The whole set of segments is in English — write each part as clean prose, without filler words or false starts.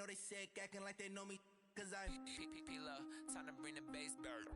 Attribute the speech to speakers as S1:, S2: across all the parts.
S1: they sick, acting like they know me, cause I'm P-P-P-Love, time to bring the bass bird.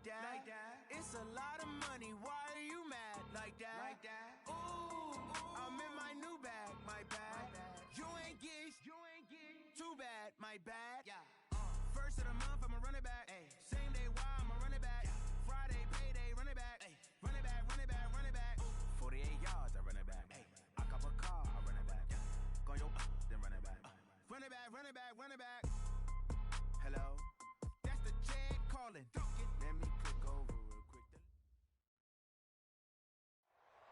S2: Like that. It's a lot of money. Why are you mad like that? Ooh, I'm in my new bag, my bad. You ain't geeks, too bad, my bad. Yeah. First of the month, I'ma run it back. Ay. Same day, why I'ma run it back. Friday, payday, run it back. Ay. Run it back, run it back, run it back. 48 yards, I run it back. Ay. I cop a car, I run it back. Go yo, then run it back. Run it back, run it back, run it back. Hello, that's the Chad calling. Let me click over real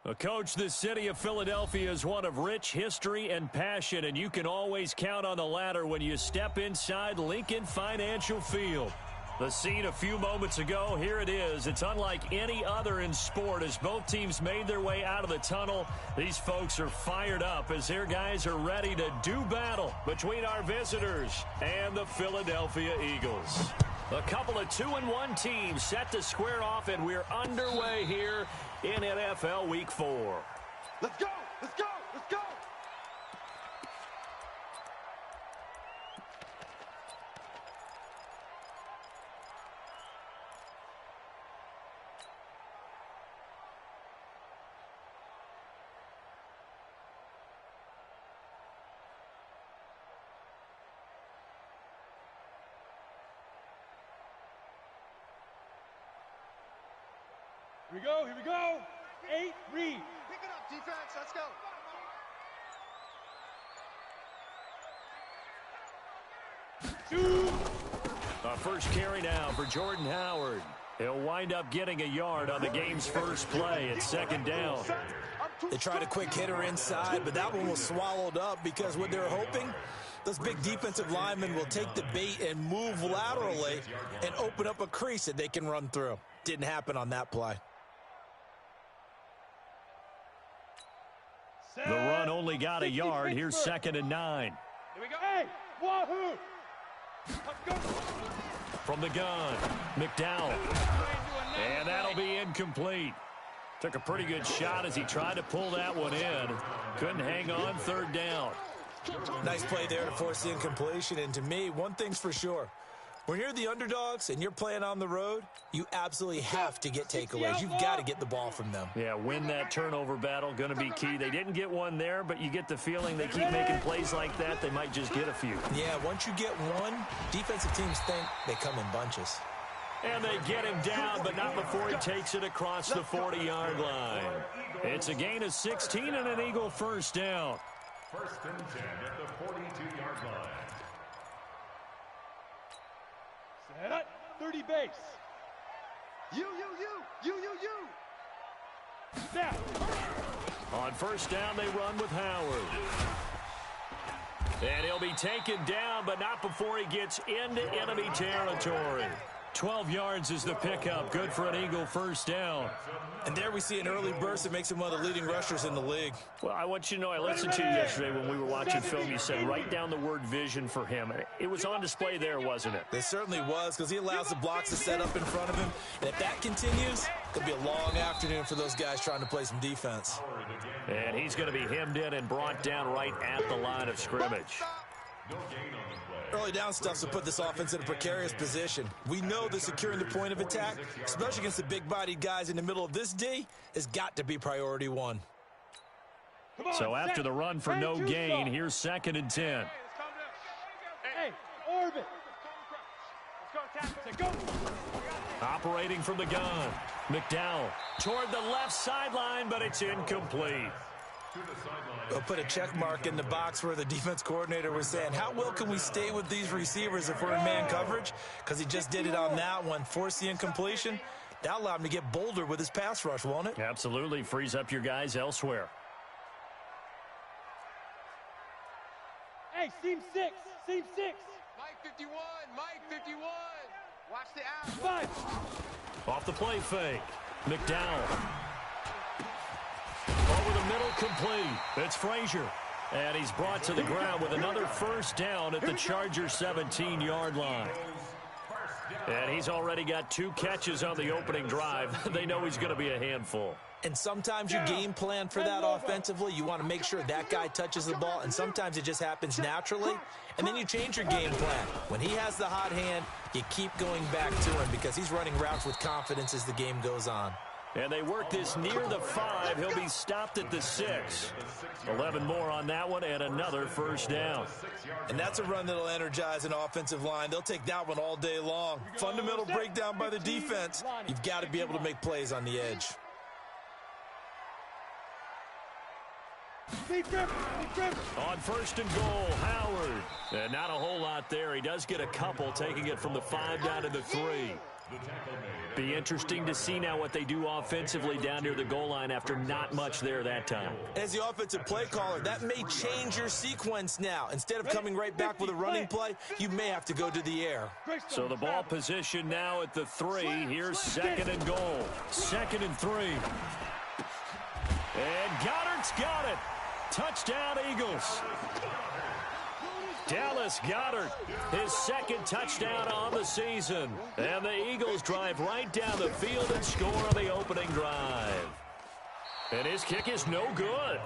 S2: quick.
S3: Coach, the city of Philadelphia is one of rich history and passion, and you can always count on the latter when you step inside Lincoln Financial Field. The scene a few moments ago, here it is. It's unlike any other in sport as both teams made their way out of the tunnel. These folks are fired up as their guys are ready to do battle between our visitors and the Philadelphia Eagles. A couple of 2-1 teams set to square off, and we're underway here in NFL Week 4.
S4: Let's go! Let's go! Let's go! Here we go, here we go. 8, read. Pick it up, defense, let's go. 2.
S3: First carry now for Jordan Howard. He'll wind up getting a yard on the game's first play at second down.
S5: They tried a quick hitter inside, but that one was swallowed up because what they're hoping, those big defensive linemen will take the bait and move laterally and open up a crease that they can run through. Didn't happen on that play.
S3: The run only got a yard. Here's 2nd and 9.
S4: Here we go. Hey, wahoo! Let's go.
S3: From the gun, McDowell. And that'll be incomplete. Took a pretty good shot as he tried to pull that one in. Couldn't hang on, 3rd down.
S5: Nice play there to force the incompletion. And to me, one thing's for sure. When you're the underdogs and you're playing on the road, you absolutely have to get takeaways. You've got to get the ball from them.
S3: Yeah, win that turnover battle, going to be key. They didn't get one there, but you get the feeling they keep making plays like that, they might just get a few.
S5: Yeah, once you get one, defensive teams think they come in bunches.
S3: And they get him down, but not before he takes it across the 40-yard line. It's a gain of 16 and an Eagle first down.
S6: 1st and 10 at the 42-yard line.
S4: Set up, 30 base. You. Snap.
S3: On first down, they run with Howard. And he'll be taken down, but not before he gets into enemy territory. 12 yards is the pickup. Good for an Eagle first down.
S5: And there we see an early burst that makes him one of the leading rushers in the league.
S3: Well, I want you to know, I listened to you yesterday when we were watching film. You said write down the word vision for him. It was on display there, wasn't it?
S5: It certainly was, because he allows the blocks to set up in front of him. And if that continues, it'll be a long afternoon for those guys trying to play some defense.
S3: And he's going to be hemmed in and brought down right at the line of scrimmage.
S5: Early down stuff to put this offense in a precarious position. We know that securing the point of attack, especially against the big-bodied guys in the middle of this D, has got to be priority one.
S3: So after the run for no gain, here's 2nd and 10.
S4: Hey, orbit. Let's go.
S3: Operating from the gun, McDowell toward the left sideline, but it's incomplete.
S5: They'll put a check mark in the box where the defense coordinator was saying, how well can we stay with these receivers if we're in man coverage? Because he just did it on that one, forced the incompletion. That allowed him to get bolder with his pass rush, won't it?
S3: Absolutely. Frees up your guys elsewhere.
S4: Hey, seam 6. Seam 6.
S7: Mike 51. Mike 51. Watch the out.
S4: 5.
S3: Off the play fake. McDowell. Over the middle, complete. It's Frazier. And he's brought to the ground with another first down at the Chargers' 17-yard line. And he's already got 2 catches on the opening drive. They know he's going to be a handful.
S5: And sometimes you game plan for that offensively. You want to make sure that guy touches the ball, and sometimes it just happens naturally. And then you change your game plan. When he has the hot hand, you keep going back to him because he's running routes with confidence as the game goes on.
S3: And they work this near the 5. He'll be stopped at the 6. 11 more on that one and another first down.
S5: And that's a run that'll energize an offensive line. They'll take that one all day long. Fundamental breakdown by the defense. You've got to be able to make plays on the edge.
S3: On first and goal, Howard. And not a whole lot there. He does get a couple, taking it from the 5 down to the 3. Be interesting to see now what they do offensively down near the goal line after not much there that time.
S5: As the offensive play caller, that may change your sequence now. Instead of coming right back with a running play, you may have to go to the air.
S3: So the ball position now at the 3. Here's second and goal. 2nd and 3. And Goddard's got it. Touchdown, Eagles. Dallas Goedert, his 2nd touchdown on the season. And the Eagles drive right down the field and score on the opening drive. And his kick is no good.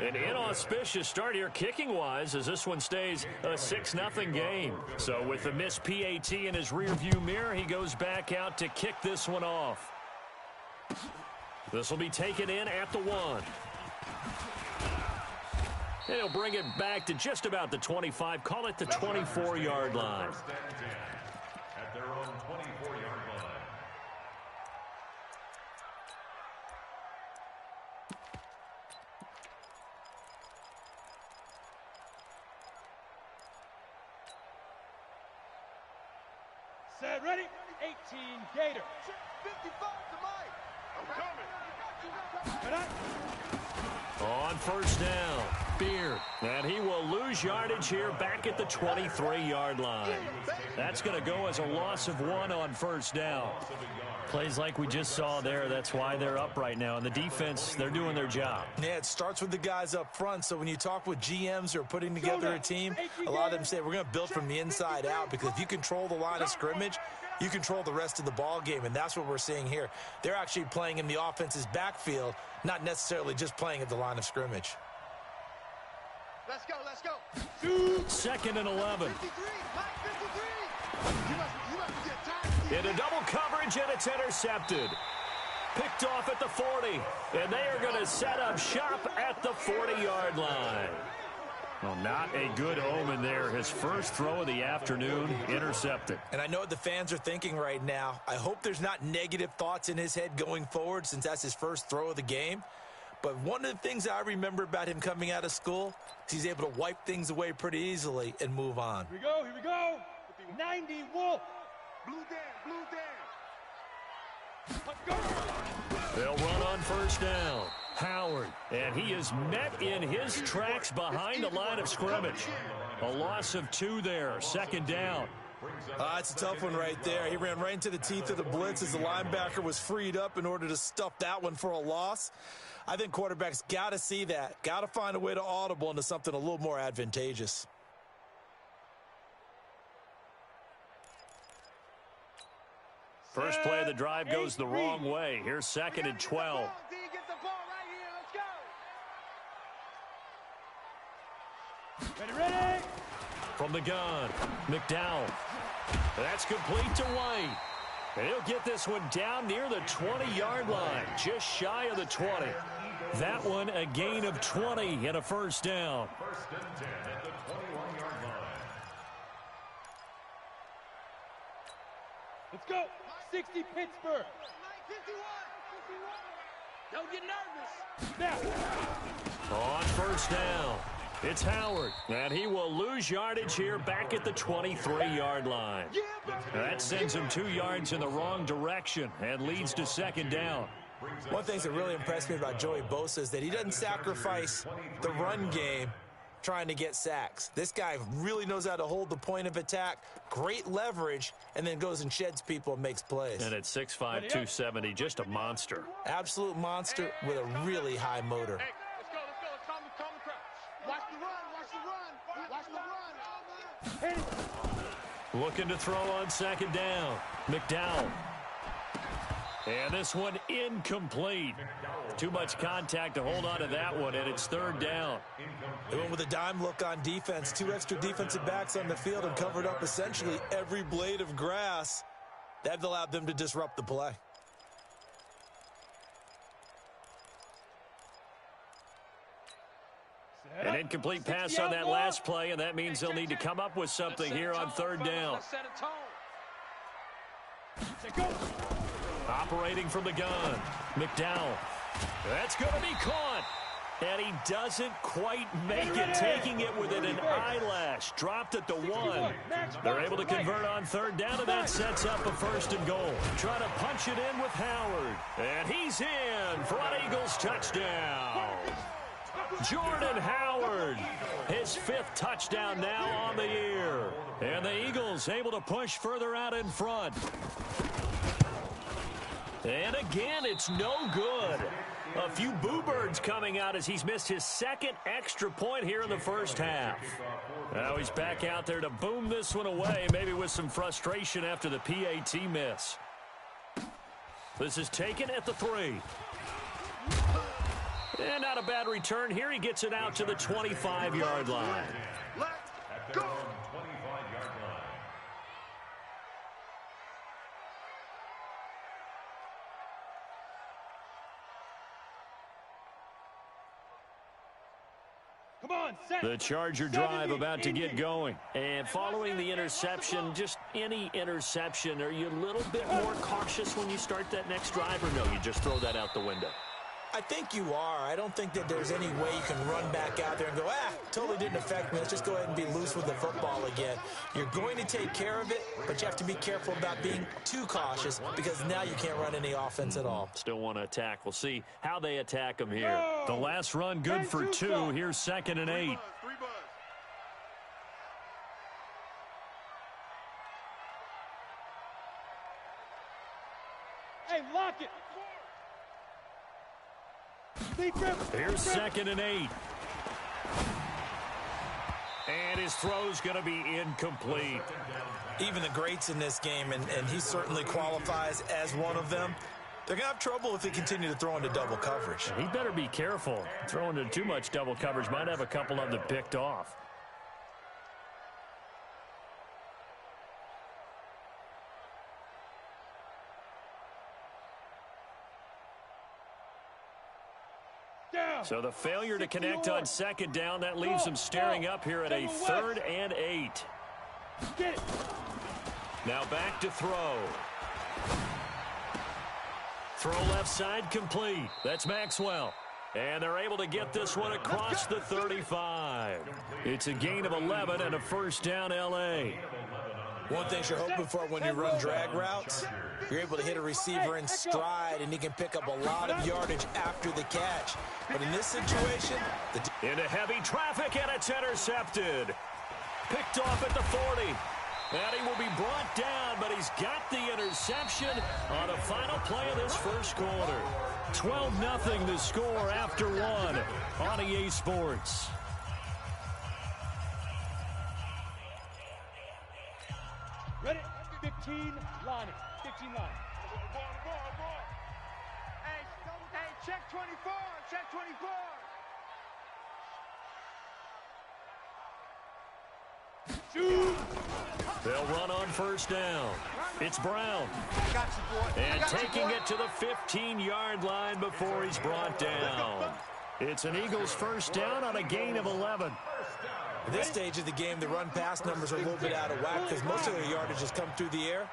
S3: An inauspicious start here kicking-wise as this one stays a 6-0 game. So with the missed PAT in his rearview mirror, he goes back out to kick this one off. This will be taken in at the 1. And he'll bring it back to just about the 25. Call it the 24-yard line.
S6: At their own 24-yard line.
S4: Set, ready? 18, Gator.
S7: 55 to Mike. I'm coming.
S4: Good up.
S3: On first down, Beard. And he will lose yardage here back at the 23-yard line. That's going to go as a loss of 1 on first down. Plays like we just saw there, that's why they're up right now. And the defense, they're doing their job.
S5: Yeah, it starts with the guys up front. So when you talk with GMs who are putting together a team, a lot of them say we're going to build from the inside out, because if you control the line of scrimmage, you control the rest of the ball game, and that's what we're seeing here. They're actually playing in the offense's backfield, not necessarily just playing at the line of scrimmage.
S7: Let's go, let's go.
S3: 2nd and 11.
S7: 53, Mike 53. You must get tired.
S3: Into double coverage, and it's intercepted. Picked off at the 40, and they are going to set up shop at the 40-yard line. Well, not a good omen there. His first throw of the afternoon, intercepted.
S5: And I know what the fans are thinking right now. I hope there's not negative thoughts in his head going forward, since that's his first throw of the game. But one of the things I remember about him coming out of school is he's able to wipe things away pretty easily and move on.
S4: Here we go, here we go. 90, Wolf.
S7: Blue down, blue down.
S4: Let's go.
S3: They'll run on first down. Howard, and he is met in his tracks behind the line of scrimmage. A loss of 2 there, 2nd down.
S5: It's a tough one right there. He ran right into the teeth of the blitz as the linebacker was freed up in order to stuff that one for a loss. I think quarterbacks got to see that. Got to find a way to audible into something a little more advantageous.
S3: First play of the drive goes the wrong way. Here's 2nd and 12.
S4: Ready.
S3: From the gun, McDowell. That's complete to White. And he'll get this one down near the 20-yard line, just shy of the 20. That one a gain of 20 and a first down.
S6: 1st and 10 at the 21-yard line.
S4: Let's go. 60, Pittsburgh.
S8: Don't get nervous.
S4: Now.
S3: On first down, it's Howard, and he will lose yardage here back at the 23-yard line. That sends him 2 yards in the wrong direction and leads to second down.
S5: One thing that really impressed me about Joey Bosa is that he doesn't sacrifice the run game trying to get sacks. This guy really knows how to hold the point of attack, great leverage, and then goes and sheds people and makes plays.
S3: And at 6'5", 270, just a monster.
S5: Absolute monster with a really high motor.
S8: Hey, let's go. Calm the crowd.
S7: Watch the run.
S3: Looking to throw on second down. McDowell. And this one incomplete. Too much contact to hold on to that one, and it's third down.
S5: They went with a dime look on defense. 2 extra defensive backs on the field and covered up essentially every blade of grass. That allowed them to disrupt the play.
S3: An incomplete pass on that last play, and that means they'll need to come up with something here on third down. Operating from the gun, McDowell. That's going to be caught. And he doesn't quite make it, taking it within an eyelash. Dropped at the 1. They're able to convert on third down, and that sets up a first and goal. Trying to punch it in with Howard. And he's in for an Eagles touchdown. Jordan Howard, his 5th touchdown now on the year. And the Eagles able to push further out in front. And again, it's no good. A few boo birds coming out as he's missed his 2nd extra point here in the first half. Now he's back out there to boom this one away, maybe with some frustration after the PAT miss. This is taken at the 3. And not a bad return here. He gets it out to the 25-yard line.
S7: Let's go.
S3: The Charger drive about to get going. And following the interception, just any interception, are you a little bit more cautious when you start that next drive, or no, you just throw that out the window?
S5: I think you are. I don't think that there's any way you can run back out there and go, totally didn't affect me. Let's just go ahead and be loose with the football again. You're going to take care of it, but you have to be careful about being too cautious because now you can't run any offense at all.
S3: Still want to attack. We'll see how they attack him here. The last run good for 2. Here's 2nd and 8.
S4: Hey, lock it.
S3: Here's 2nd and 8. And his throw's going to be incomplete.
S5: Even the greats in this game, and he certainly qualifies as one of them, they're going to have trouble if they continue to throw into double coverage.
S3: He better be careful. Throwing into too much double coverage might have a couple of them picked off. So the failure to connect on second down, that leaves them staring up here at a 3rd and 8. Now back to throw. Throw left side complete. That's Maxwell. And they're able to get this one across the 35. It's a gain of 11 and a first down L.A.
S5: One thing you're hoping for when you run drag routes, you're able to hit a receiver in stride, and he can pick up a lot of yardage after the catch. But in this situation,
S3: into heavy traffic, and it's intercepted. Picked off at the 40. And he will be brought down, but he's got the interception on the final play of this first quarter. 12-0 the score after 1 on EA Sports.
S4: Ready? 15 line. 15 line.
S7: Hey, check 24. Check 24.
S4: Shoot.
S3: They'll run on first down. It's Brown.
S7: Got you, boy.
S3: And taking it to the 15-yard line before he's brought down. It's an Eagles first down on a gain of 11.
S5: At this stage of the game, the run-pass numbers are a little bit out of whack because most of their yardage has come through the air.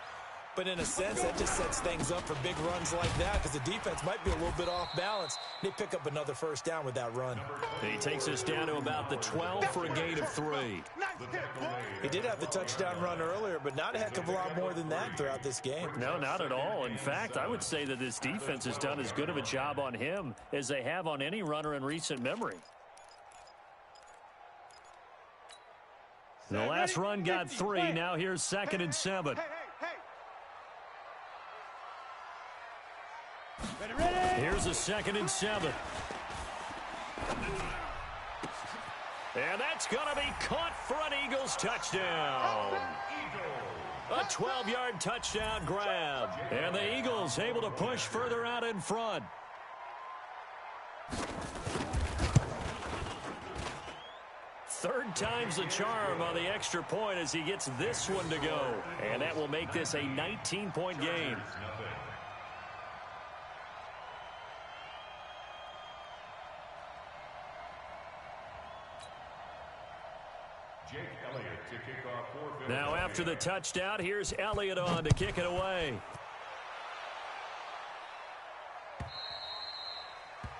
S5: But in a sense, that just sets things up for big runs like that because the defense might be a little bit off balance. They pick up another first down with that run.
S3: He takes us down to about the 12 for a gain of 3.
S5: He did have the touchdown run earlier, but not a heck of a lot more than that throughout this game.
S3: No, not at all. In fact, I would say that this defense has done as good of a job on him as they have on any runner in recent memory. The last run got 3. Now here's 2nd and 7. Here's a 2nd and 7. And that's going to be caught for an Eagles touchdown. A 12-yard touchdown grab. And the Eagles able to push further out in front. Third time's the charm on the extra point as he gets this one to go. And that will make this a 19-point game. Now after the touchdown, here's Elliott on to kick it away.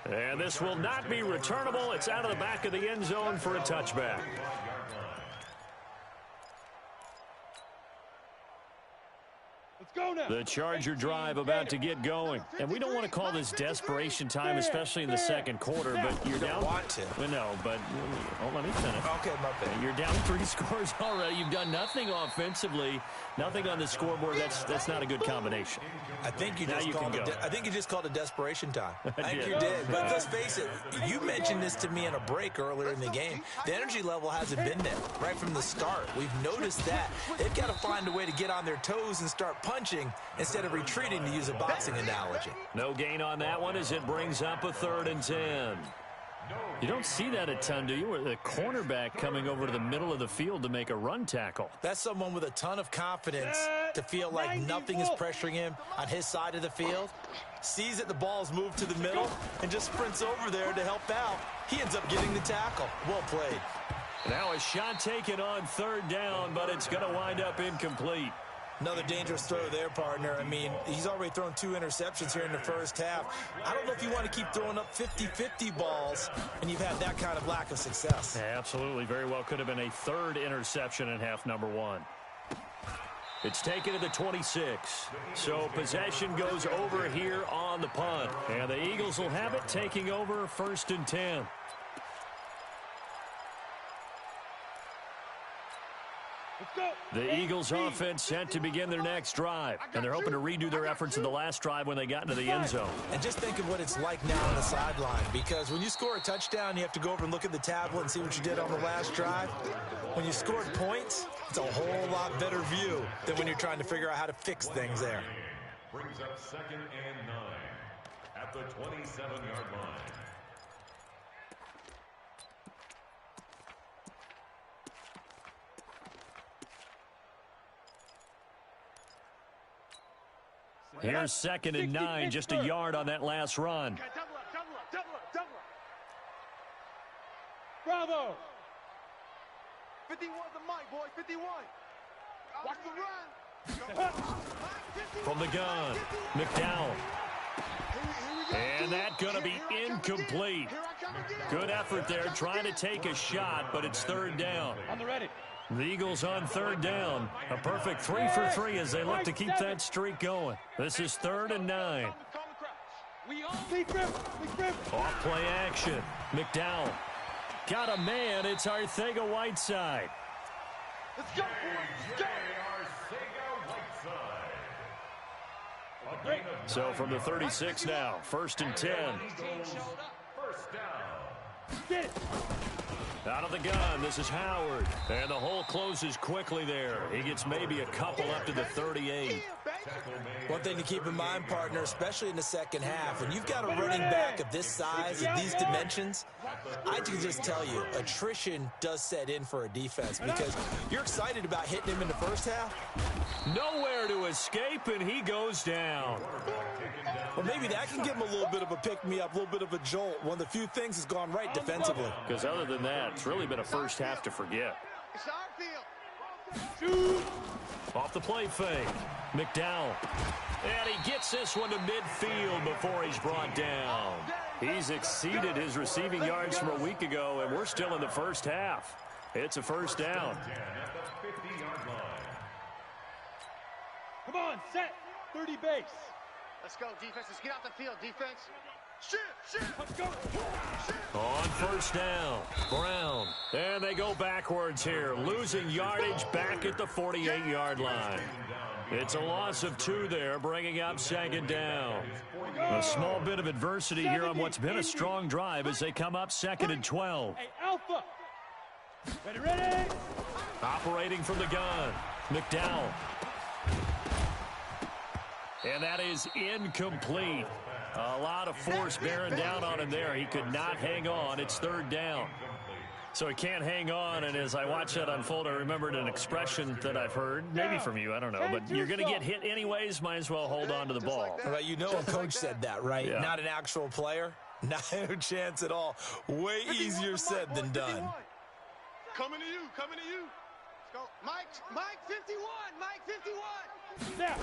S3: And this will not be returnable. It's out of the back of the end zone for a touchback. The Charger drive about to get going. And we don't want to call this desperation time, especially in the second quarter, but you're down.
S5: You don't want to.
S3: No, but let me finish.
S5: Okay, my bad.
S3: You're down 3 scores already. You've done nothing offensively, nothing on the scoreboard. That's not a good combination.
S5: I think you just called it desperation time. I think you did. But let's face it, you mentioned this to me in a break earlier in the game. The energy level hasn't been there right from the start. We've noticed that. They've got to find a way to get on their toes and start punching instead of retreating, to use a boxing analogy.
S3: No gain on that one as it brings up a 3rd and 10. You don't see that a ton, do you? Where the cornerback coming over to the middle of the field to make a run tackle.
S5: That's someone with a ton of confidence to feel like nothing is pressuring him on his side of the field. Sees that the ball's moved to the middle and just sprints over there to help out. He ends up getting the tackle. Well played.
S3: Now a shot taken on 3rd down, but it's going to wind up incomplete.
S5: Another dangerous throw there, partner. I mean, he's already thrown 2 interceptions here in the first half. I don't know if you want to keep throwing up 50-50 balls, and you've had that kind of lack of success.
S3: Yeah, absolutely. Very well could have been a 3rd interception in half number 1. It's taken to the 26. So possession goes over here on the punt. And the Eagles will have it, taking over 1st and 10. The Eagles offense set to begin their next drive, and they're hoping to redo their efforts in the last drive when they got into the end zone.
S5: And just think of what it's like now on the sideline, because when you score a touchdown, you have to go over and look at the tablet and see what you did on the last drive. When you scored points, it's a whole lot better view than when you're trying to figure out how to fix things there.
S6: Brings up 2nd and 9 at the 27-yard line.
S3: Here's 2nd and 9, just a yard on that last run.
S8: Okay, double up. Bravo!
S7: 51 the mic, boy, 51. Watch the run.
S3: From the gun, McDowell. And that's going to be incomplete. Good effort there, trying to take a shot, but it's 3rd down.
S8: On the ready.
S3: The Eagles on 3rd down. A perfect 3 for 3 as they look to keep that streak going. This is 3rd and 9. Off play action. McDowell. Got a man. It's Arcega-Whiteside.
S7: Let's go.
S3: So from the 36 now, 1st and 10.
S6: First down.
S8: Get it.
S3: Out of the gun, this is Howard. And the hole closes quickly there. He gets maybe a couple up to the 38.
S5: One thing to keep in mind, partner, especially in the second half, when you've got a running back of this size, of these dimensions, I can just tell you, attrition does set in for a defense because you're excited about hitting him in the first half.
S3: Nowhere to escape, and he goes down.
S5: Well, maybe that can give him a little bit of a pick-me-up, a little bit of a jolt. One of the few things has gone right defensively.
S3: Because other than that, it's really been a first half to forget.
S7: It's our field.
S3: Off the play fake. McDowell. And he gets this one to midfield before he's brought down. He's exceeded his receiving yards from a week ago, and we're still in the first half. It's a first down.
S8: Come on, set. 30 base.
S7: Let's go, defense. Let's get out the field, defense. Shit.
S8: Let's go.
S3: On first down, Brown. And they go backwards here, losing yardage back at the 48-yard line. It's a loss of 2 there, bringing up second down. A small bit of adversity here on what's been a strong drive as they come up second and 12.
S8: Hey, Alpha. Ready.
S3: Operating from the gun, McDowell. And that is incomplete. A lot of force bearing down on him there. He could not hang on. It's third down. So he can't hang on, and as I watch that unfold, I remembered an expression that I've heard, maybe from you, I don't know, but you're going to get hit anyways, might as well hold on to the ball.
S5: Well, you know a coach said that, right?
S3: Yeah.
S5: Not an actual player. Not a chance at all. Way easier said than done.
S7: Coming to you. Let's go. Mike 51. Mike 51.
S8: Snap.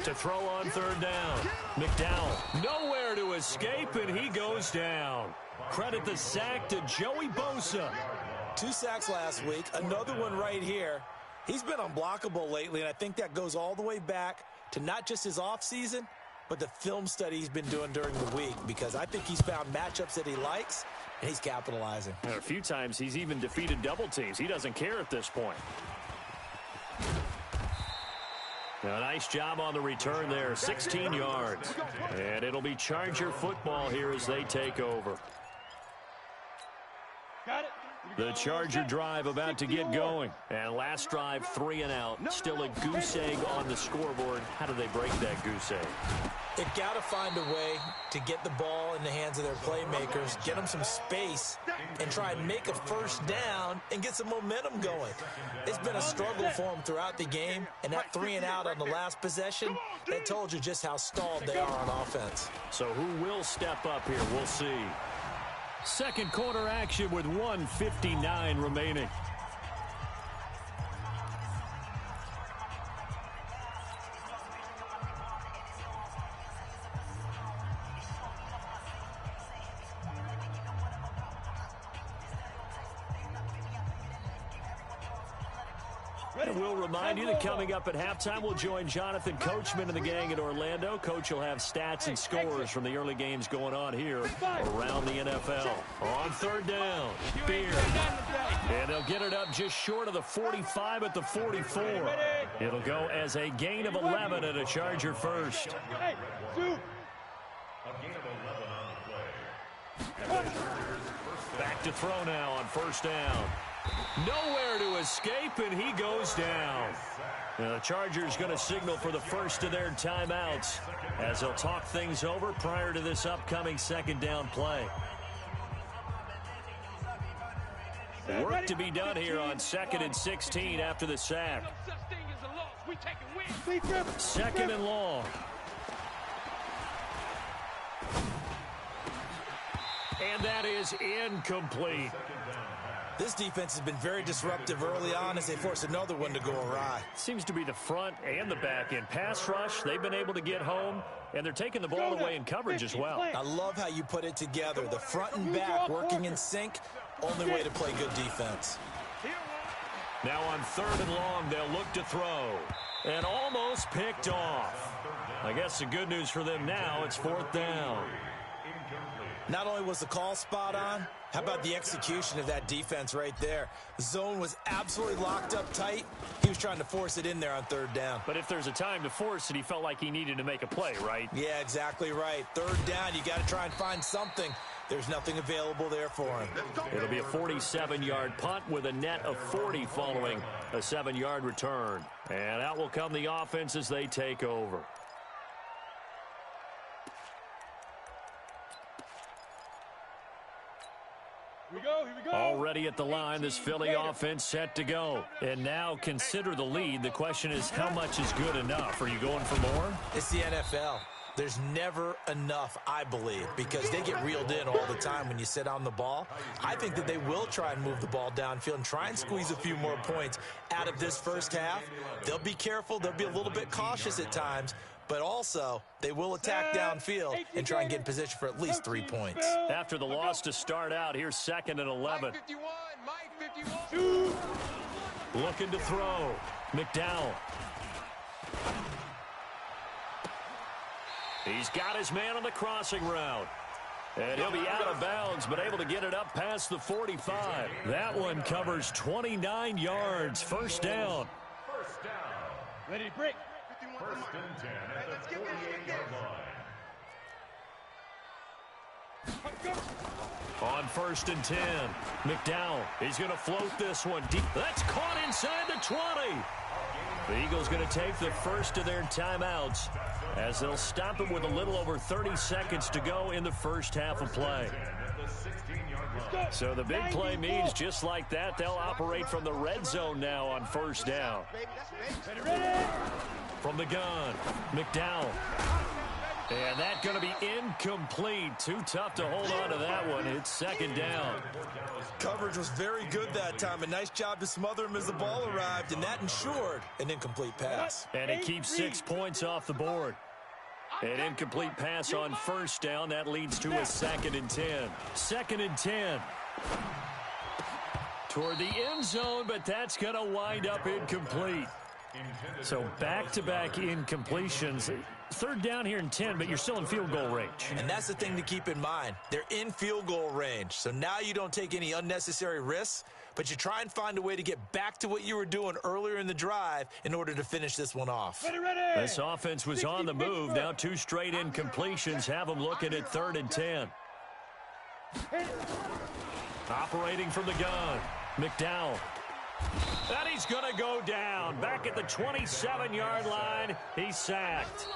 S3: To throw on third down, McDowell nowhere to escape, and he goes down. Credit the sack to Joey Bosa.
S5: 2 sacks last week, another one right here. He's been unblockable lately, and I think that goes all the way back to not just his offseason, but the film study he's been doing during the week, because I think he's found matchups that he likes, and he's capitalizing.
S3: And a few times he's even defeated double teams. He doesn't care at this point. Now, a nice job on the return there, 16 yards. And it'll be Charger football here as they take over.
S8: Got it.
S3: The Charger drive about to get going. And last drive, 3 and out. Still a goose egg on the scoreboard. How do they break that goose egg?
S5: They've got to find a way to get the ball in the hands of their playmakers, get them some space, and try and make a first down and get some momentum going. It's been a struggle for them throughout the game, and that 3 and out on the last possession, that told you just how stalled they are on offense.
S3: So who will step up here? We'll see. Second quarter action with 1:59 remaining. And we'll remind you that coming up at halftime, we'll join Jonathan Coachman and the gang in Orlando. Coach will have stats and scores from the early games going on here around the NFL. On third down, Beard. And they'll get it up just short of the 45 at the 44. It'll go as a gain of 11 and a Charger first.
S8: Hey, Sue.
S3: Back to throw now on first down. Nowhere to escape, and he goes down. Now, the Chargers going to signal for the first of their timeouts as they'll talk things over prior to this upcoming second down play. Work to be done here on 2nd and 16 after the sack. Second and long. And that is incomplete.
S5: This defense has been very disruptive early on as they force another one to go awry.
S3: Seems to be the front and the back end. Pass rush, they've been able to get home, and they're taking the ball away in coverage as well.
S5: I love how you put it together. The front and back working in sync, only way to play good defense.
S3: Now on third and long, they'll look to throw. And almost picked off. I guess the good news for them now, it's fourth down.
S5: Not only was the call spot on, how about the execution of that defense right there? The zone was absolutely locked up tight. He was trying to force it in there on third down.
S3: But if there's a time to force it, he felt like he needed to make a play, right?
S5: Yeah, exactly right. Third down, you got to try and find something. There's nothing available there for him.
S3: It'll be a 47-yard punt with a net of 40 following a 7-yard return. And out will come the offense as they take over.
S8: Here we go.
S3: Already at the line, this Philly offense set to go. And now consider the lead. The question is, how much is good enough? Are you going for more?
S5: It's the NFL. there's never enough, I believe, because they get reeled in all the time when you sit on the ball. I think that they will try and move the ball downfield and try and squeeze a few more points out of this first half. They'll be careful. They'll be a little bit cautious at times, but also they will attack downfield and try and get in position for at least 3 points.
S3: After the loss to start out, here's 2nd and 11.
S8: Mike 51.
S3: Looking to throw. McDowell. He's got his man on the crossing route. And he'll be out of bounds, but able to get it up past the 45. That one covers 29 yards. First down.
S8: Ready to break.
S6: First and 10 at the 48-yard line.
S3: On 1st and 10, McDowell. He's going to float this one deep. That's caught inside the 20. The Eagles going to take the first of their timeouts as they'll stop him with a little over 30 seconds to go in the first half of play. So the big play means just like that, they'll operate from the red zone now on first down. From the gun, McDowell. And that's going to be incomplete. Too tough to hold on to that one. It's 2nd down.
S5: Coverage was very good that time. A nice job to smother him as the ball arrived, and that ensured an incomplete pass.
S3: And it keeps 6 points off the board. An incomplete pass on first down. That leads to a 2nd and 10. 2nd and 10. Toward the end zone, but that's going to wind up incomplete. So back-to-back incompletions. 3rd down here and 10, but you're still in field goal range.
S5: And that's the thing to keep in mind. They're in field goal range. So now you don't take any unnecessary risks, but you try and find a way to get back to what you were doing earlier in the drive in order to finish this one off.
S8: Ready.
S3: This offense was on the move. Now 2 straight incompletions have them looking at 3rd and 10. Operating from the gun, McDowell. And he's going to go down. Back at the 27-yard line, he's sacked.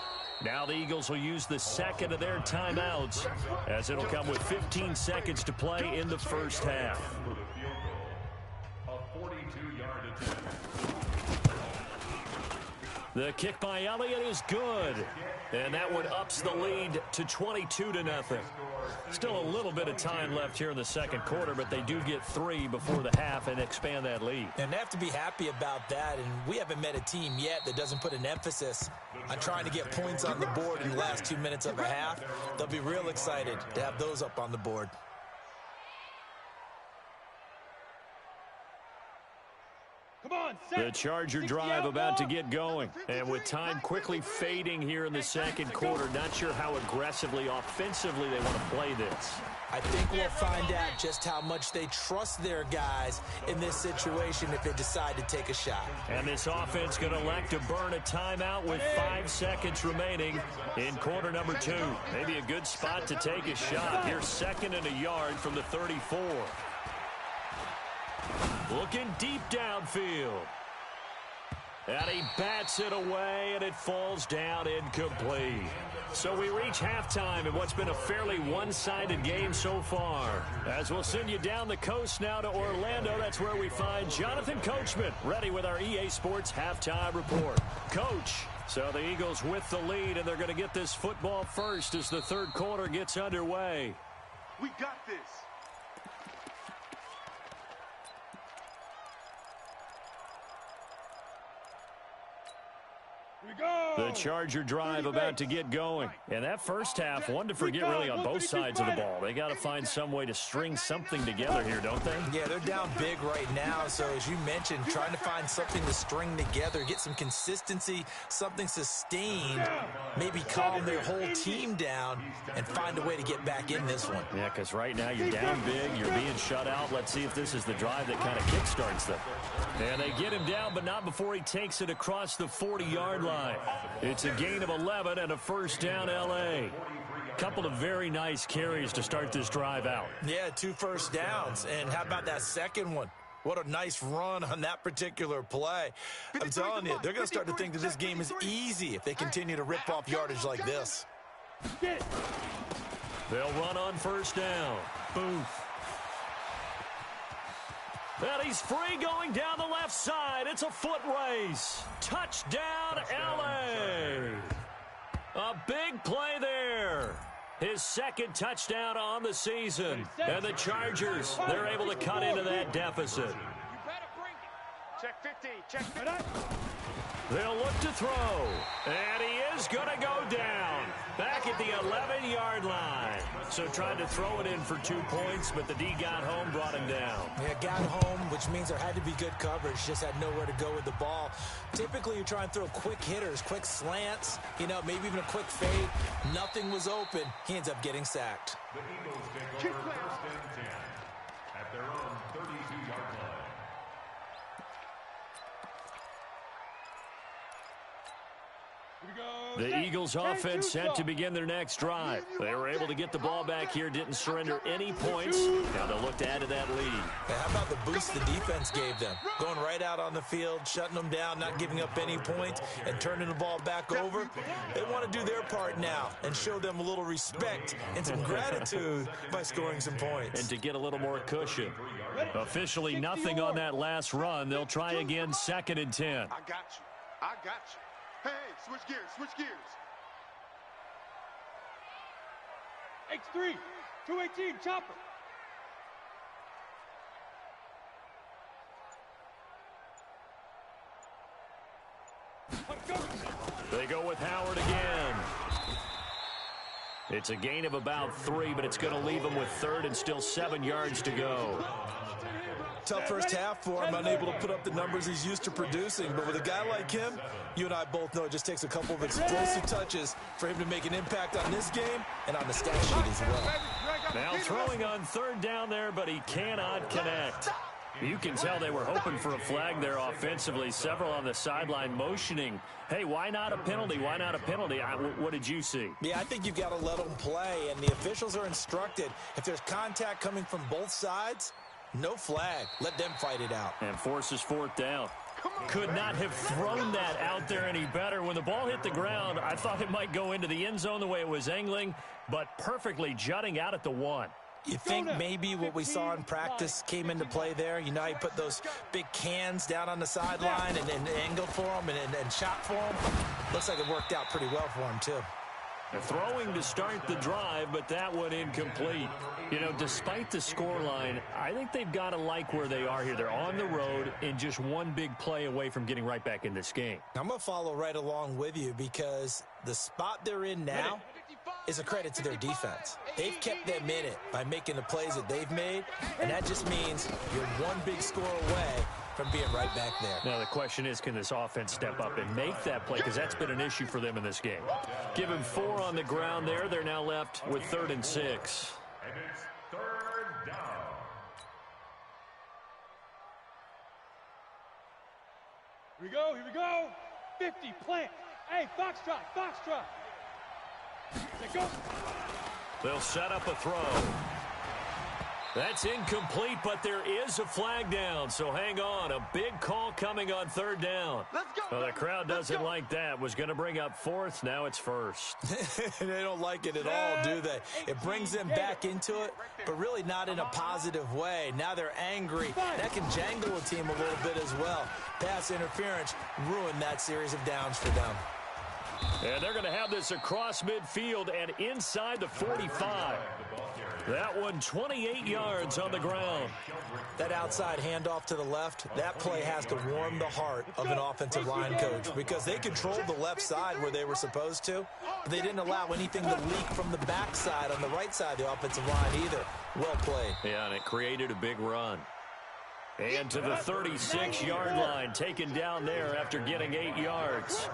S3: Now the Eagles will use the 2nd of their timeouts as it'll come with 15 seconds to play in the first half. The kick by Elliott is good. And that one ups the lead to 22-0. Still a little bit of time left here in the second quarter, but they do get 3 before the half and expand that lead.
S5: And they have to be happy about that, and we haven't met a team yet that doesn't put an emphasis on trying to get points on the board in the last 2 minutes of a half. They'll be real excited to have those up on the board.
S3: The Charger drive about to get going. And with time quickly fading here in the second quarter, not sure how aggressively, offensively they want to play this.
S5: I think we'll find out just how much they trust their guys in this situation if they decide to take a shot.
S3: And this offense going to elect to burn a timeout with 5 seconds remaining in quarter number 2. Maybe a good spot to take a shot. Here's 2nd and a yard from the 34. Looking deep downfield. And he bats it away, and it falls down incomplete. So we reach halftime in what's been a fairly one-sided game so far. As we'll send you down the coast now to Orlando, that's where we find Jonathan Coachman, ready with our EA Sports Halftime Report. Coach, so the Eagles with the lead, and they're going to get this football first as the third quarter gets underway.
S7: We got this.
S3: The Charger drive about to get going. And that first half, one to forget really on both sides of the ball. They got to find some way to string something together here, don't they?
S5: Yeah, they're down big right now. So as you mentioned, trying to find something to string together, get some consistency, something sustained, maybe calm their whole team down and find a way to get back in this one.
S3: Yeah, because right now you're down big, you're being shut out. Let's see if this is the drive that kind of kickstarts them. And they get him down, but not before he takes it across the 40-yard line. It's a gain of 11 and a first down, L.A. Couple of very nice carries to start this drive out.
S5: Yeah, 2 first downs. And how about that second one? What a nice run on that particular play. I'm telling you, they're going to start to think that this game is easy if they continue to rip off yardage like this.
S3: They'll run on first down. Booth. And he's free going down the left side. It's a foot race. Touchdown, L.A. A big play there. His second touchdown on the season. And the Chargers, they're able to cut into that deficit.
S8: You better bring it. Check 50. Check 50.
S3: They'll look to throw. And he is going to go down. Back at the 11-yard line. So tried to throw it in for 2 points, but the D got home, brought him down.
S5: Yeah, got home, which means there had to be good coverage. Just had nowhere to go with the ball. Typically, you try and throw quick hitters, quick slants, maybe even a quick fade. Nothing was open. He ends up getting sacked.
S6: The Eagles take over first and 10 at their own 32-yard line.
S3: The Eagles offense set to begin their next drive. They were able to get the ball back here, didn't surrender any points. Now they'll look to add to that lead.
S5: Hey, how about the boost the defense gave them? Going right out on the field, shutting them down, not giving up any points, and turning the ball back over. They want to do their part now and show them a little respect and some gratitude by scoring some points.
S3: And to get a little more cushion. Officially nothing on that last run. They'll try again, 2nd and 10.
S7: I got you. I got you. Hey, switch gears, switch gears.
S4: X3, 218, chopper.
S3: They go with Howard again. It's a gain of about 3, but it's going to leave them with 3rd and still 7 yards to go.
S5: Tough first half for him, unable to put up the numbers he's used to producing. But with a guy like him, you and I both know it just takes a couple of explosive touches for him to make an impact on this game and on the stat sheet as well.
S3: Now throwing on 3rd down there, but he cannot connect. You can tell they were hoping for a flag there offensively. Several on the sideline motioning, hey, why not a penalty? Why not a penalty? What did you see?
S5: Yeah, I think you've got to let them play, and the officials are instructed. If there's contact coming from both sides, no flag. Let them fight it out.
S3: And forces 4th down. Could not have thrown that out there any better. When the ball hit the ground, I thought it might go into the end zone the way it was angling, but perfectly jutting out at the 1.
S5: You think maybe what we saw in practice came into play there? You know, he put those big cans down on the sideline and angled for them and shot for them. Looks like it worked out pretty well for him, too.
S3: Throwing to start the drive, but that one incomplete. Despite the scoreline, I think they've got to like where they are here. They're on the road and just one big play away from getting right back in this game.
S5: I'm going to follow right along with you because the spot they're in now is a credit to their defense. They've kept them in it by making the plays that they've made, and that just means you're one big score away from being right back there.
S3: Now the question is, can this offense step up and make that play? Because that's been an issue for them in this game. Give him 4 on the ground there. They're now left with 3rd and 6.
S6: And it's 3rd down.
S4: Here we go, here we go. 50, plant. Hey, Foxtrot, Foxtrot. Let's go.
S3: They'll set up a throw. That's incomplete, but there is a flag down, so hang on. A big call coming on 3rd down.
S7: Let's go.
S3: Well, the crowd doesn't like that. Was going to bring up 4th. Now it's 1st.
S5: They don't like it at all, do they? It brings them back into it, but really not in a positive way. Now they're angry. That can jangle a team a little bit as well. Pass interference ruined that series of downs for them.
S3: And they're going to have this across midfield and inside the 45. That one 28 yards on the ground.
S5: That outside handoff to the left, that play has to warm the heart of an offensive line coach because they controlled the left side where they were supposed to, but they didn't allow anything to leak from the backside on the right side of the offensive line either. Well played.
S3: Yeah, and it created a big run. And to the 36-yard line, taken down there after getting 8 yards.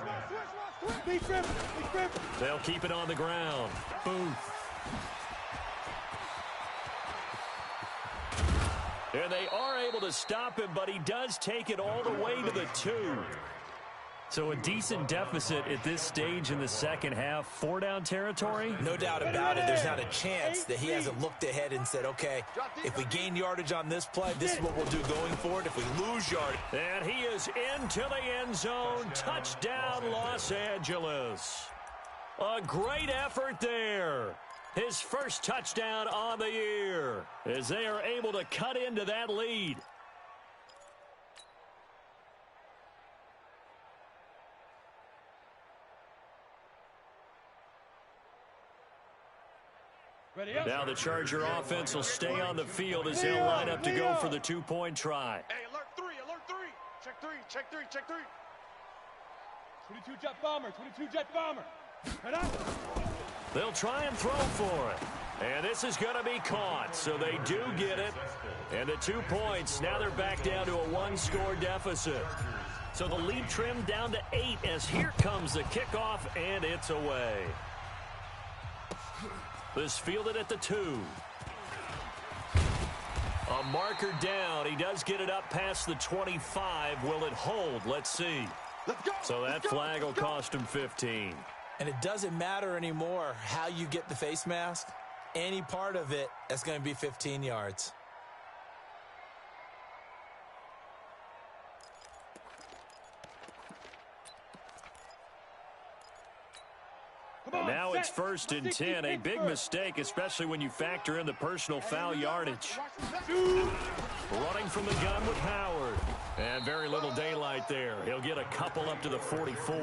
S3: They'll keep it on the ground. Booth. And they are able to stop him, but he does take it all the way to the 2. So a decent deficit at this stage in the second half. 4-down territory?
S5: No doubt about it. There's not a chance that he hasn't looked ahead and said, okay, if we gain yardage on this play, this is what we'll do going forward. If we lose yardage.
S3: And he is into the end zone. Touchdown, Los Angeles. A great effort there. His first touchdown on the year as they are able to cut into that lead. Now the Charger offense will stay on the field as they'll line up to go for the two-point try.
S8: Hey, alert three, alert three. Check three, check three, check three.
S4: 22 jet bomber, 22 jet bomber. Head up.
S3: They'll try and throw for it. And this is going to be caught, so they do get it. And the 2 points, now they're back down to a one-score deficit. So the lead trimmed down to 8 as here comes the kickoff, and it's away. This fielded at the 2. A marker down. He does get it up past the 25. Will it hold? Let's see. So that flag will cost him 15.
S5: And it doesn't matter anymore how you get the face mask. Any part of it is going to be 15 yards.
S3: Now it's 1st and 10. A big mistake, especially when you factor in the personal foul yardage. Running from the gun with Howard. And very little daylight there. He'll get a couple up to the 44.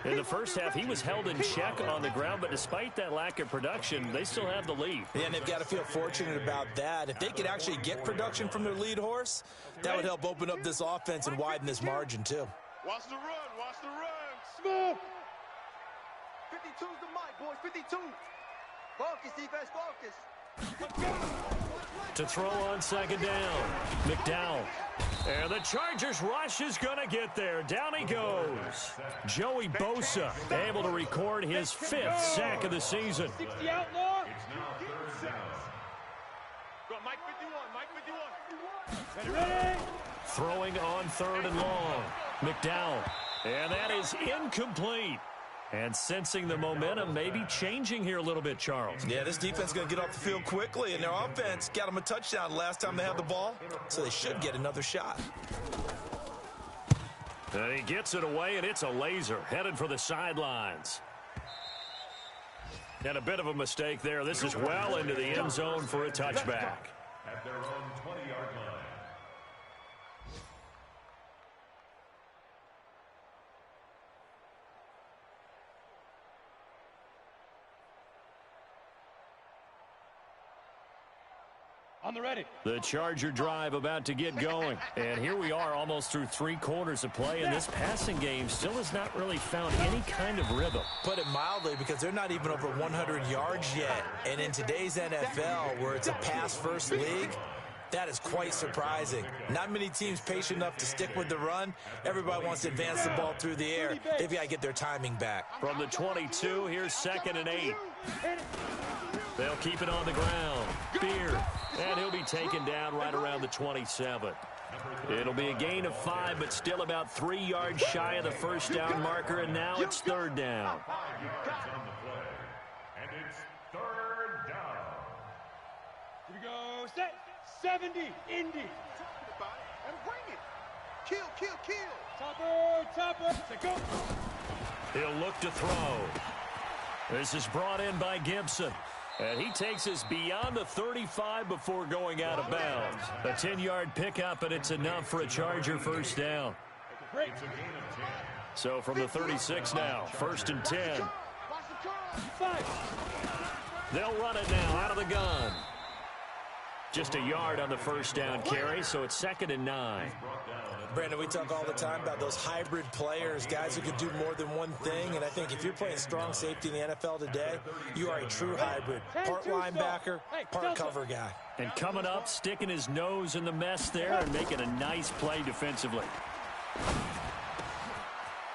S3: In the first half, he was held in check on the ground, but despite that lack of production, they still have the lead.
S5: Yeah, and they've got to feel fortunate about that. If they could actually get production from their lead horse, that would help open up this offense and widen this margin, too.
S8: Watch the run, watch the run.
S4: Smoke.
S7: 52's the mic, boys. 52. Focus, defense, focus.
S3: To throw on 2nd down, McDowell. And the Chargers rush is going to get there. Down he goes. Joey Bosa able to record his 5th sack of the season.
S4: 60 outlaw.
S6: It's now 3rd down.
S8: Go, Mike 51, Mike 51.
S4: Ready.
S3: Throwing on 3rd and long. McDowell. And that is incomplete. And sensing the momentum may be changing here a little bit, Charles.
S5: Yeah, this defense is going to get off the field quickly, and their offense got them a touchdown last time they had the ball, so they should get another shot.
S3: And he gets it away, and it's a laser headed for the sidelines. And a bit of a mistake there. This is well into the end zone for a touchback.
S6: At their own 20-yard line.
S4: On the ready.
S3: The Charger drive about to get going. And here we are almost through 3 quarters of play, and this passing game still has not really found any kind of rhythm.
S5: Put it mildly, because they're not even over 100 yards yet. And in today's NFL, where it's a pass-first league, that is quite surprising. Not many teams patient enough to stick with the run. Everybody wants to advance the ball through the air. They've got to get their timing back.
S3: From the 22, here's 2nd and 8. They'll keep it on the ground. Beard. And he'll be taken down right around the 27. It'll be a gain of 5, but still about 3 yards shy of the 1st down marker, and now it's 3rd down.
S6: 5 yards on the play. And it's 3rd down.
S4: Here we go. Set. 70. Indy.
S7: And bring it. Kill, kill, kill.
S4: Topper. Set, go.
S3: He'll look to throw. This is brought in by Gibson. And he takes us beyond the 35 before going out of bounds. A 10-yard pickup, and it's enough for a Charger 1st down. So from the 36 now, 1st and 10.
S4: 5.
S3: They'll run it now out of the gun. Just a yard on the 1st down carry, so it's 2nd and 9.
S5: Brandon, we talk all the time about those hybrid players, guys who can do more than one thing, and I think if you're playing strong safety in the NFL today, you are a true hybrid. Part linebacker, part cover guy.
S3: And coming up, sticking his nose in the mess there and making a nice play defensively.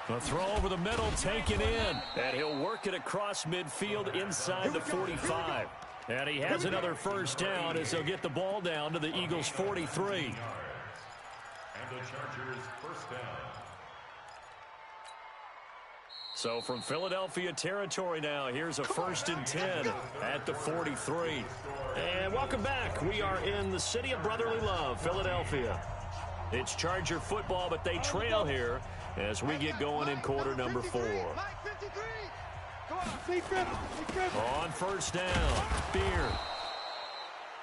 S3: The throw over the middle, taken in, and he'll work it across midfield inside the 45. And he has another 1st down as they'll get the ball down to the Eagles' 43.
S6: The Chargers 1st down.
S3: So from Philadelphia territory now, here's a 1st and 10 at the 43. And welcome back. We are in the city of brotherly love, Philadelphia. It's Charger football, but they trail here as we get going in quarter number 4. On 1st down, Beard.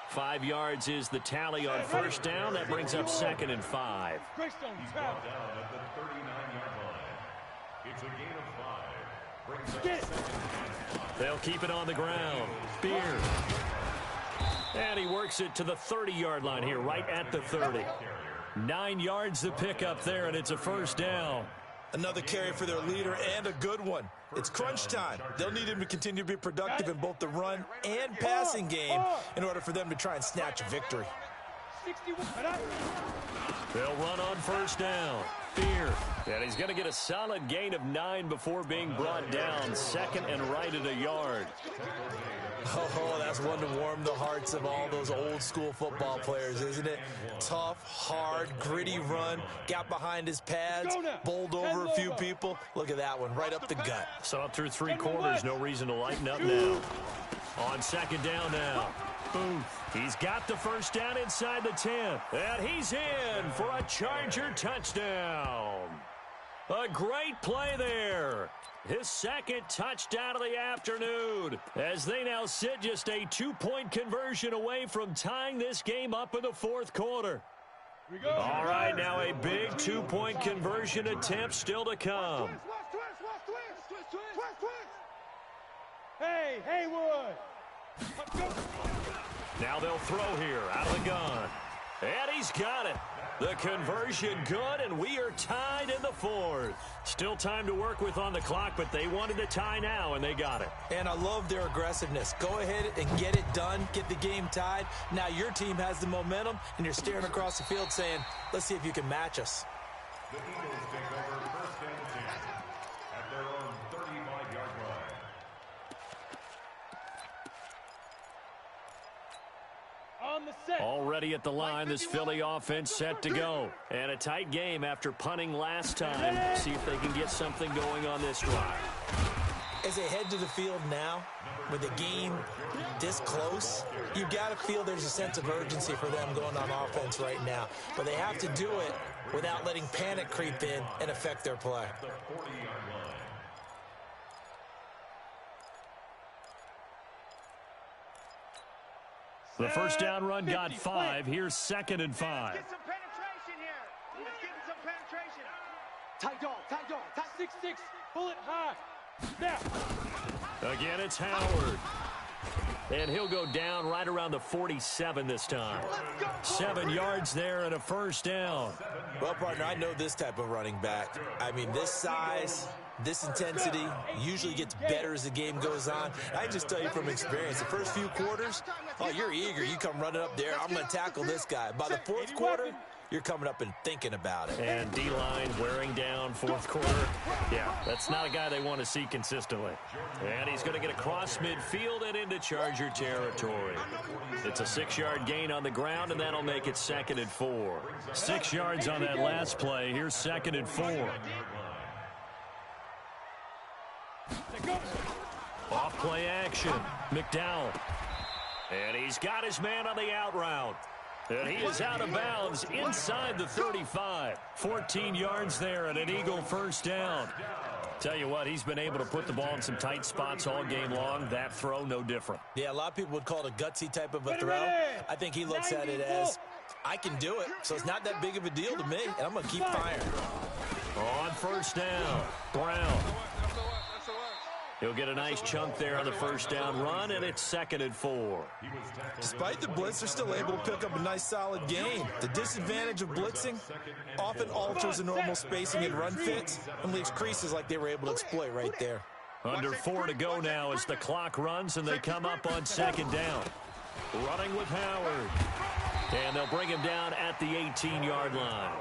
S3: 5 yards is the tally on 1st down. That brings up 2nd and 5.
S6: He's brought down at the 39-yard line. It's a gain of 5.
S3: They'll keep it on the ground. Beard. And he works it to the 30-yard line here, right at the 30. 9 yards to pick up there, and it's a first down.
S5: Another carry for their leader, and a good one. It's crunch time. They'll need him to continue to be productive in both the run and passing game in order for them to try and snatch a victory.
S3: They'll run on first down. Beard. And he's going to get a solid gain of 9 before being brought down. Second and right at a yard.
S5: Oh, that's one to warm the hearts of all those old school football players, isn't it? Tough, hard, gritty run. Got behind his pads, bowled over a few people. Look at that one, right up the gut.
S3: So up through 3 quarters, no reason to lighten up now. On second down now. Booth. He's got the first down inside the 10. And he's in for a Charger touchdown. A great play there. His second touchdown of the afternoon, as they now sit just a 2-point conversion away from tying this game up in the fourth quarter. All right, now a big 2-point conversion attempt still to come.
S4: Hey, Haywood.
S3: Now they'll throw here out of the gun. And he's got it. The conversion good, and we are tied in the fourth. Still time to work with on the clock, but they wanted to tie now, and they got it.
S5: And I love their aggressiveness. Go ahead and get it done, get the game tied. Now your team has the momentum, and you're staring across the field saying, let's see if you can match us.
S6: The Eagles take over first and 10 at their own 35-yard line.
S3: Already at the line, this Philly offense set to go. And a tight game after punting last time. See if they can get something going on this drive.
S5: As they head to the field now, with the game this close, you've got to feel there's a sense of urgency for them going on offense right now. But they have to do it without letting panic creep in and affect their play.
S6: The 40-yard line.
S3: The first down run got 5. Here's second and 5.
S8: Let's get some penetration here. Let's get some penetration.
S4: Tight dog, tight 6-6, pull it high. Now.
S3: Again, it's Howard. And he'll go down right around the 47 this time. 7 yards there and a first down.
S5: Well, partner, I know this type of running back. I mean, this size, this intensity usually gets better as the game goes on. I just tell you from experience, the first few quarters, oh, you're eager. You come running up there. I'm going to tackle this guy. By the fourth quarter, you're coming up and thinking about it.
S3: And D-line wearing down fourth quarter. Yeah, that's not a guy they want to see consistently. And he's going to get across midfield and into Charger territory. It's a 6-yard gain on the ground, and that'll make it second and 4. 6 yards on that last play. Here's second and 4. Off play action. McDowell. And he's got his man on the out route. And he is out of bounds inside the 35. 14 yards there and an Eagle first down. Tell you what, he's been able to put the ball in some tight spots all game long. That throw, no different.
S5: Yeah, a lot of people would call it a gutsy type of a throw. I think he looks at it as, I can do it, so it's not that big of a deal to me, and I'm going to keep firing.
S3: On first down, Brown. He'll get a nice chunk there on the first down run, and it's second and 4.
S5: Despite the blitz, they're still able to pick up a nice solid gain. The disadvantage of blitzing often alters the normal spacing and run fits and leaves creases like they were able to exploit right there.
S3: Under 4 to go now as the clock runs, and they come up on second down. Running with Howard. And they'll bring him down at the 18-yard line.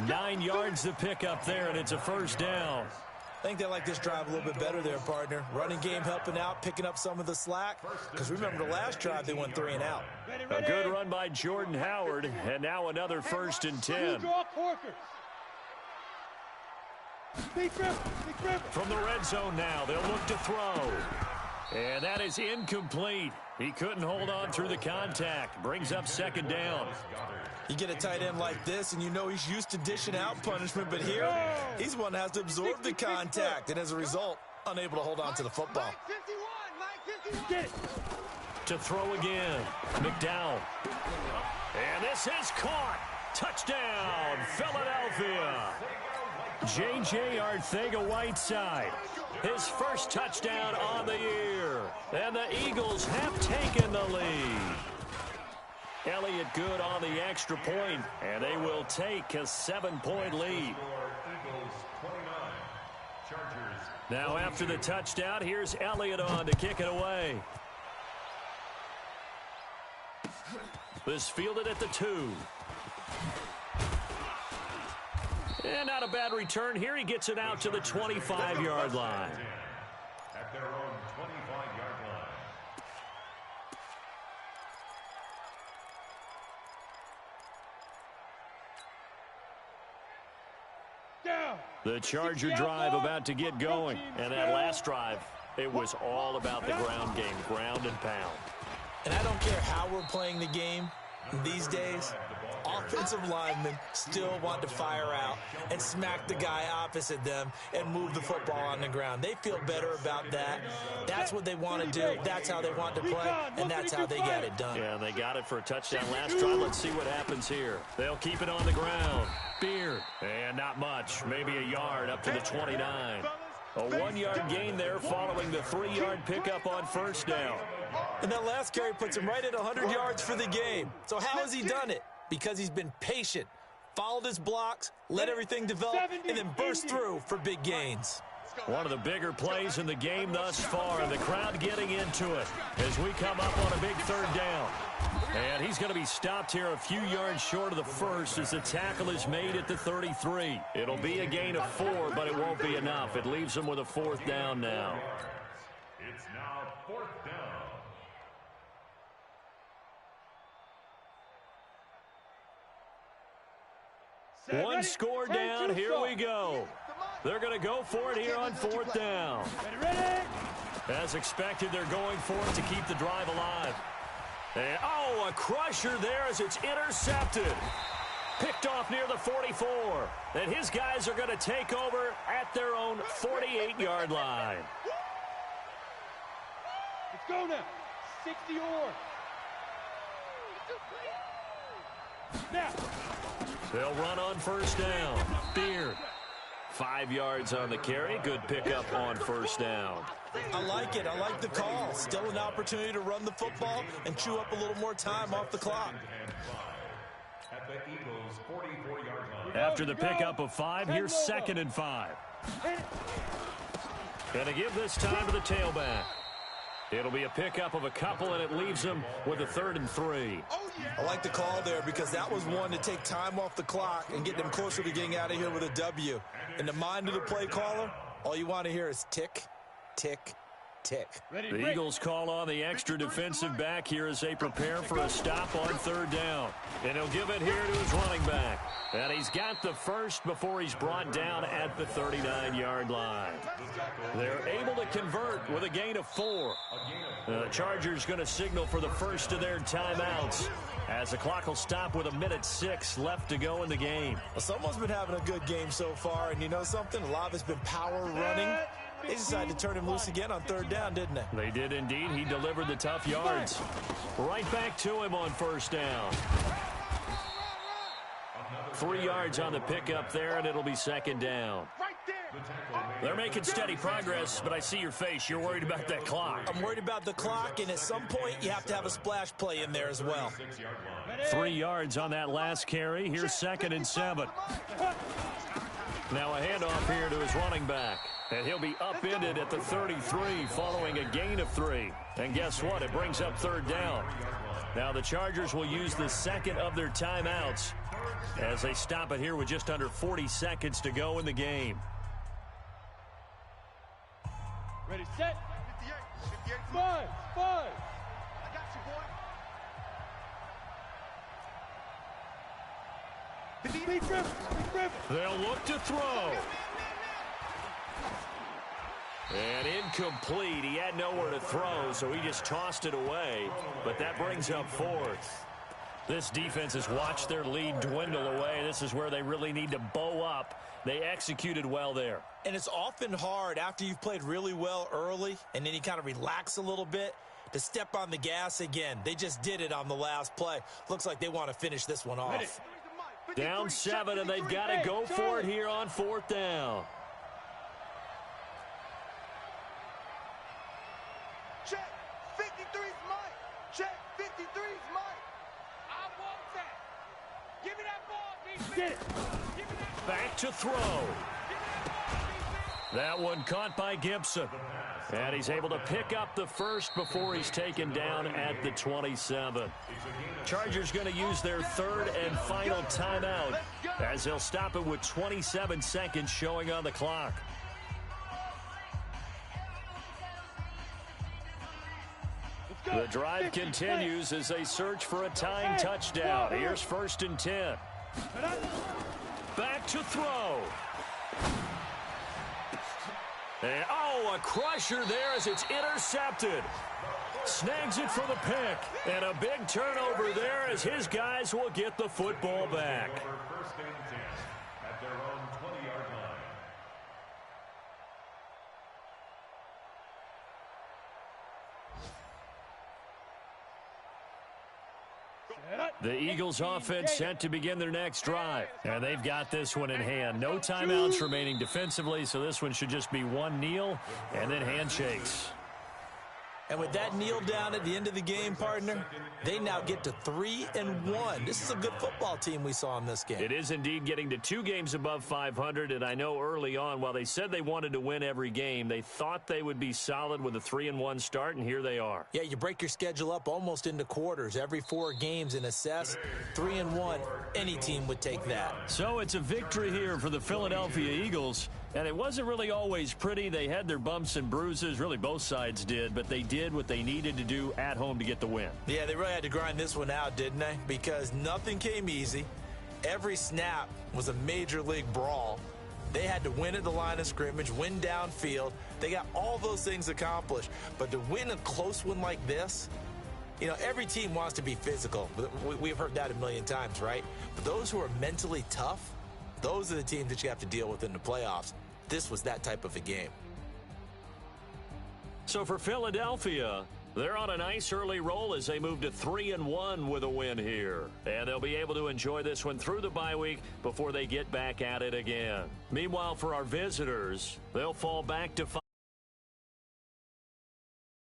S3: 9 yards to pick up there, and it's a first down.
S5: I think they like this drive a little bit better there, partner. Running game helping out, picking up some of the slack. Because remember, the last drive, they went 3 and out.
S3: A good run by Jordan Howard, and now another first and 10. From the red zone now, they'll look to throw. And that is incomplete. He couldn't hold on through the contact. Brings up second down.
S5: You get a tight end like this, and you know he's used to dishing out punishment, but here, he's one that has to absorb the contact, and as a result, unable to hold on to the football.
S3: To throw again, McDowell. And this is caught. Touchdown, Philadelphia. J.J. Arcega-Whiteside, his first touchdown on the year. And the Eagles have taken the lead. Elliott good on the extra point, and they will take a 7-point lead. Now after the touchdown, here's Elliott on to kick it away. This fielded at the 2. And not a bad return here. He gets it out to the 25-yard line.
S6: At their own 25-yard line.
S4: Down.
S3: The Charger drive about to get going. And that last drive, it was all about the ground game, ground and pound.
S5: And I don't care how we're playing the game these days, offensive linemen still want to fire out and smack the guy opposite them and move the football on the ground. They feel better about that. That's what they want to do. That's how they want to play, and that's how they got it done.
S3: Yeah, they got it for a touchdown last drive. Let's see what happens here. They'll keep it on the ground. Beard, and not much, maybe a yard up to the 29. A 1-yard gain there following the 3-yard pickup on first down.
S5: And that last carry puts him right at 100 yards for the game. So how has he done it? Because he's been patient, followed his blocks, let everything develop, and then burst through for big gains.
S3: One of the bigger plays in the game thus far, and the crowd getting into it as we come up on a big 3rd down. And he's going to be stopped here a few yards short of the first as the tackle is made at the 33. It'll be a gain of 4, but it won't be enough. It leaves him with a 4th down now.
S6: It's now 4th down.
S3: One score down, here we go. They're going to go for it here on 4th down. As expected, they're going for it to keep the drive alive. And, oh, a crusher there as it's intercepted. Picked off near the 44. And his guys are going to take over at their own 48-yard line.
S4: Let's go now. 60 or. Now.
S3: They'll run on first down. Beard. 5 yards on the carry. Good pickup on first down.
S5: I like it. I like the call. Still an opportunity to run the football and chew up a little more time off the clock.
S6: At the Eagles' 44-yard line.
S3: After the pickup of 5, here's 2nd and 5. And to give this time to the tailback. It'll be a pickup of a couple, and it leaves them with a 3rd and 3.
S5: I like the call there because that was one to take time off the clock and get them closer to getting out of here with a W. In the mind of the play caller, all you want to hear is tick, tick, tick.
S3: The Eagles call on the extra defensive back here as they prepare for a stop on 3rd down. And he'll give it here to his running back. And he's got the first before he's brought down at the 39-yard line. They're able to convert with a gain of 4. The Chargers going to signal for the first of their timeouts as the clock will stop with 1:06 left to go in the game.
S5: Well, someone's been having a good game so far, and you know something? A lot of it's been power running. They decided to turn him loose again on 3rd down, didn't they?
S3: They did indeed. He delivered the tough yards. Right back to him on first down. 3 yards on the pickup there, and it'll be 2nd down. They're making steady progress, but I see your face. You're worried about that clock.
S5: I'm worried about the clock, and at some point, you have to have a splash play in there as well.
S3: 3 yards on that last carry. Here's 2nd and 7. Now a handoff here to his running back. And he'll be upended at the 33 following a gain of 3. And guess what? It brings up 3rd down. Now the Chargers will use the 2nd of their timeouts as they stop it here with just under 40 seconds to go in the game.
S4: Ready, set.
S7: 58.
S4: 5.
S7: I got you, boy.
S4: Big Griffin.
S3: They'll look to throw. And incomplete. He had nowhere to throw, so he just tossed it away. But that brings up 4th. This defense has watched their lead dwindle away. This is where they really need to bow up. They executed well there.
S5: And it's often hard after you've played really well early and then you kind of relax a little bit to step on the gas again. They just did it on the last play. Looks like they want to finish this one off.
S3: Down 7, and they've got to go for it here on 4th down.
S7: Check 53's Mike. Check 53's Mike.
S8: I want that. Give me that ball, defense.
S4: Get it.
S8: Give me that.
S3: Back to throw.
S8: Give me that ball, defense.
S3: That one caught by Gibson. And he's able to pick up the first before he's taken down at the 27. Chargers going to use their 3rd and final timeout as they'll stop it with 27 seconds showing on the clock. The drive continues as they search for a tying touchdown. Here's 1st and 10. Back to throw. And, a crusher there as it's intercepted. Snags it for the pick. And a big turnover there as his guys will get the football back.
S6: First and 10 at their own 20-yard line.
S3: The Eagles offense set to begin their next drive. And they've got this one in hand. No timeouts remaining defensively, so this one should just be one kneel and then handshakes.
S5: And with that kneel down at the end of the game, partner, they now get to 3-1. This is a good football team we saw in this game.
S3: It is indeed getting to 2 games above 500, and I know early on, while they said they wanted to win every game, they thought they would be solid with a 3-1 start, and here they are.
S5: Yeah, you break your schedule up almost into quarters, every 4 games, and assess 3-1. Any team would take that.
S3: So it's a victory here for the Philadelphia Eagles. And it wasn't really always pretty. They had their bumps and bruises. Really, both sides did. But they did what they needed to do at home to get the win.
S5: Yeah, they really had to grind this one out, didn't they? Because nothing came easy. Every snap was a major league brawl. They had to win at the line of scrimmage, win downfield. They got all those things accomplished. But to win a close one like this, you know, every team wants to be physical. We've heard that a million times, right? But those who are mentally tough, those are the teams that you have to deal with in the playoffs. This was that type of a game.
S3: So for Philadelphia, they're on a nice early roll as they move to 3-1 with a win here. And they'll be able to enjoy this one through the bye week before they get back at it again. Meanwhile, for our visitors, they'll fall back to 5.